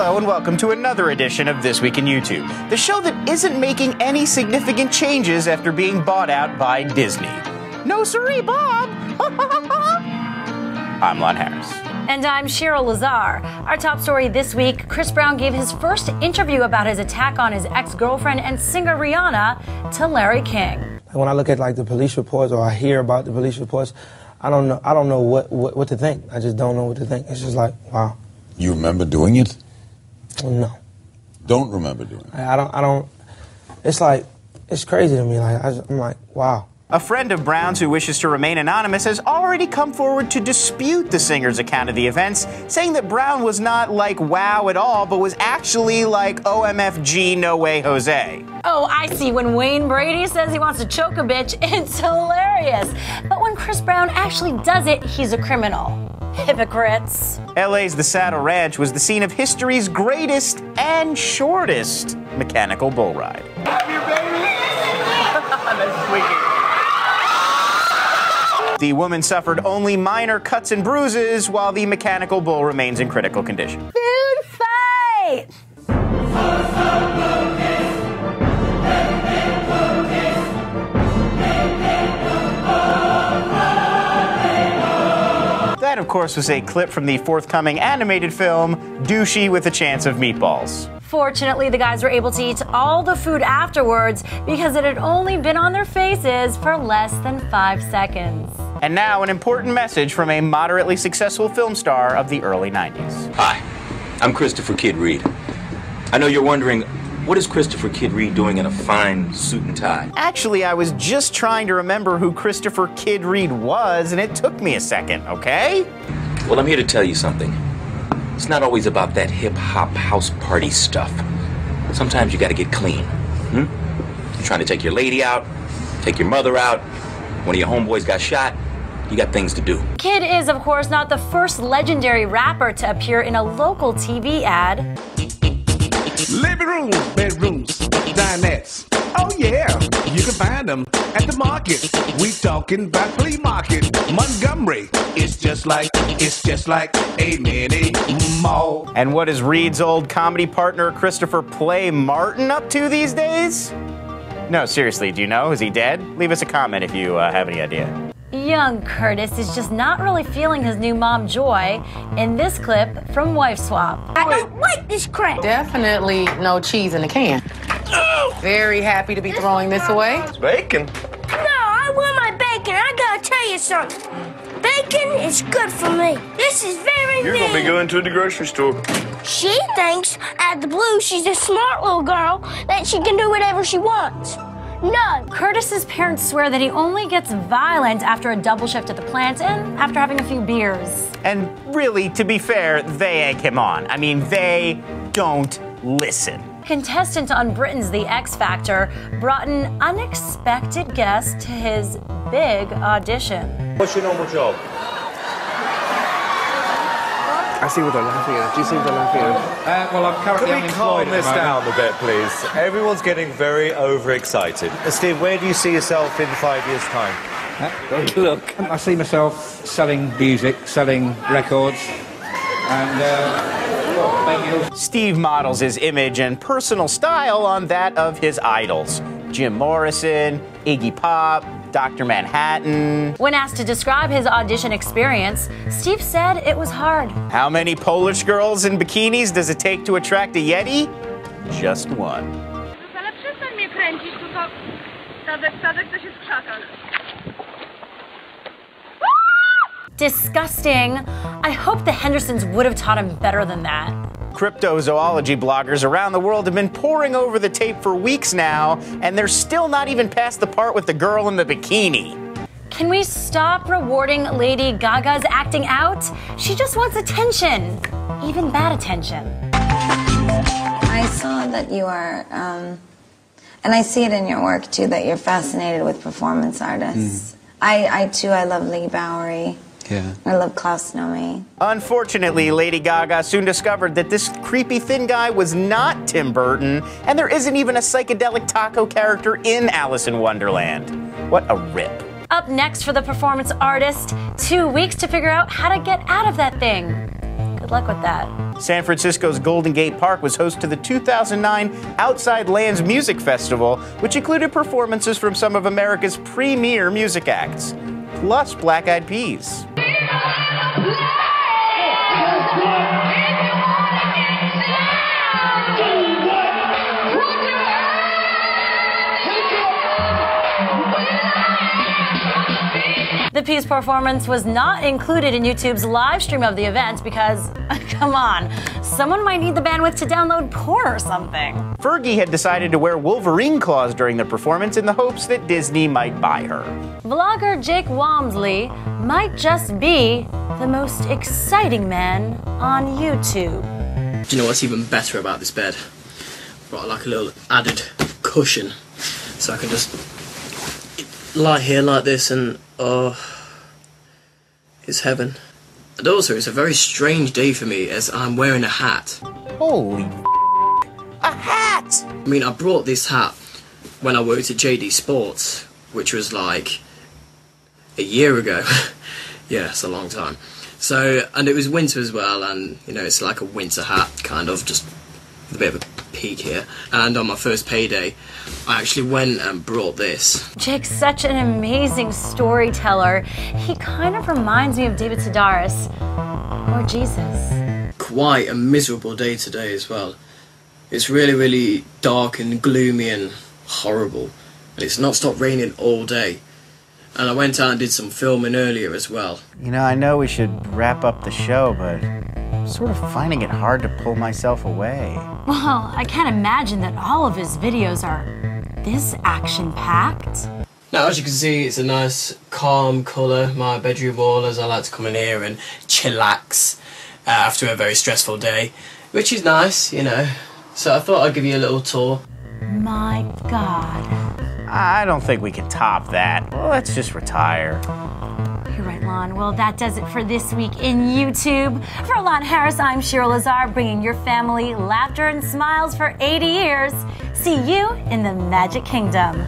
Hello and welcome to another edition of This Week in YouTube, the show that isn't making any significant changes after being bought out by Disney. No siree, Bob! I'm Lon Harris. And I'm Shira, Lazar. Our top story this week, Chris Brown gave his first interview about his attack on his ex-girlfriend and singer Rihanna to Larry King. When I look at like the police reports or I hear about the police reports, I don't know what to think. I just don't know what to think. It's just like, wow. You remember doing it? No. Don't remember doing it? I don't, it's like, it's crazy to me. Like, I'm like, wow. A friend of Brown's who wishes to remain anonymous has already come forward to dispute the singer's account of the events, saying that Brown was not like wow at all, but was actually like OMFG no way Jose. Oh, I see. When Wayne Brady says he wants to choke a bitch, it's hilarious. But when Chris Brown actually does it, he's a criminal. Hypocrites. LA's The Saddle Ranch was the scene of history's greatest and shortest mechanical bull ride. Come here, baby! That's squeaky. The woman suffered only minor cuts and bruises, while the mechanical bull remains in critical condition. Food fight! That, of course, was a clip from the forthcoming animated film, Douchey with a Chance of Meatballs. Fortunately, the guys were able to eat all the food afterwards because it had only been on their faces for less than 5 seconds. And now, an important message from a moderately successful film star of the early 90s. Hi, I'm Christopher Kid Reed. I know you're wondering, what is Christopher Kid Reed doing in a fine suit and tie? Actually, I was just trying to remember who Christopher Kid Reed was, and it took me a second, okay? Well, I'm here to tell you something. It's not always about that hip-hop house party stuff. Sometimes you gotta get clean. You're trying to take your lady out, take your mother out, one of your homeboys got shot, you got things to do. Kid is, of course, not the first legendary rapper to appear in a local TV ad. Living rooms, bedrooms, dinettes. Oh yeah, you can find them at the market. We talking about flea market, Montgomery. It's just like a mini mall. And what is Reed's old comedy partner Christopher Play Martin up to these days? No, seriously, do you know? Is he dead? Leave us a comment if you have any idea. Young Curtis is just not really feeling his new mom Joy in this clip from Wife Swap. I don't like this crap. Definitely no cheese in the can. Very happy to be throwing this away. It's bacon. No, I want my bacon. I gotta tell you something. Bacon is good for me. This is very You're gonna be going to the grocery store. She thinks, out of the blue, she's a smart little girl, that she can do whatever she wants. None. Curtis's parents swear that he only gets violent after a double shift at the plant and after having a few beers. And really, to be fair, they egg him on. I mean, they don't listen. Contestant on Britain's The X Factor brought an unexpected guest to his big audition. What's your normal job? I see what they're laughing at. Do you see what they're laughing at? Well, I'm currently unemployed. Can we calm this down a bit, please? Everyone's getting very overexcited. Steve, where do you see yourself in 5 years' time? Look, I see myself selling music, selling records, and Steve models his image and personal style on that of his idols. Jim Morrison, Iggy Pop, Dr. Manhattan. When asked to describe his audition experience, Steve said it was hard. How many Polish girls in bikinis does it take to attract a Yeti? Just one. Disgusting. I hope the Hendersons would have taught him better than that. Cryptozoology bloggers around the world have been poring over the tape for weeks now, and they're still not even past the part with the girl in the bikini. Can we stop rewarding Lady Gaga's acting out? She just wants attention, even bad attention. I saw that you are, and I see it in your work too, that you're fascinated with performance artists. I too, I love Lee Bowery. Yeah. I love Klaus Nomi. Unfortunately, Lady Gaga soon discovered that this creepy thin guy was not Tim Burton, and there isn't even a psychedelic taco character in Alice in Wonderland. What a rip. Up next for the performance artist, 2 weeks to figure out how to get out of that thing. Good luck with that. San Francisco's Golden Gate Park was host to the 2009 Outside Lands Music Festival, which included performances from some of America's premier music acts, plus Black Eyed Peas. The Peas performance was not included in YouTube's live stream of the event because, come on, someone might need the bandwidth to download porn or something. Fergie had decided to wear Wolverine claws during the performance in the hopes that Disney might buy her. Vlogger Jake Walmsley might just be the most exciting man on YouTube. Do you know what's even better about this bed? Got like a little added cushion, so I can just lie here like this and oh, it's heaven. And also, it's a very strange day for me as I'm wearing a hat. Holy a hat! I mean, I brought this hat when I worked at JD Sports, which was like a year ago. Yeah, it's a long time. So, and it was winter as well, and you know, it's like a winter hat, kind of, just with a bit of a peak here. And on my first payday, I actually went and brought this. Jake's such an amazing storyteller. He kind of reminds me of David Sedaris or Jesus. Quite a miserable day today as well. It's really, really dark and gloomy and horrible. And it's not stopped raining all day. And I went out and did some filming earlier as well. You know, I know we should wrap up the show, but I'm sort of finding it hard to pull myself away. Well, I can't imagine that all of his videos are this action-packed. Now, as you can see, it's a nice, calm colour, my bedroom wall, as I like to come in here and chillax after a very stressful day, which is nice, you know. So I thought I'd give you a little tour. My God. I don't think we can top that. Well, let's just retire. You're right, Lon. Well, that does it for this week in YouTube. For Lon Harris, I'm Shira Lazar, bringing your family laughter and smiles for 80 years. See you in the Magic Kingdom.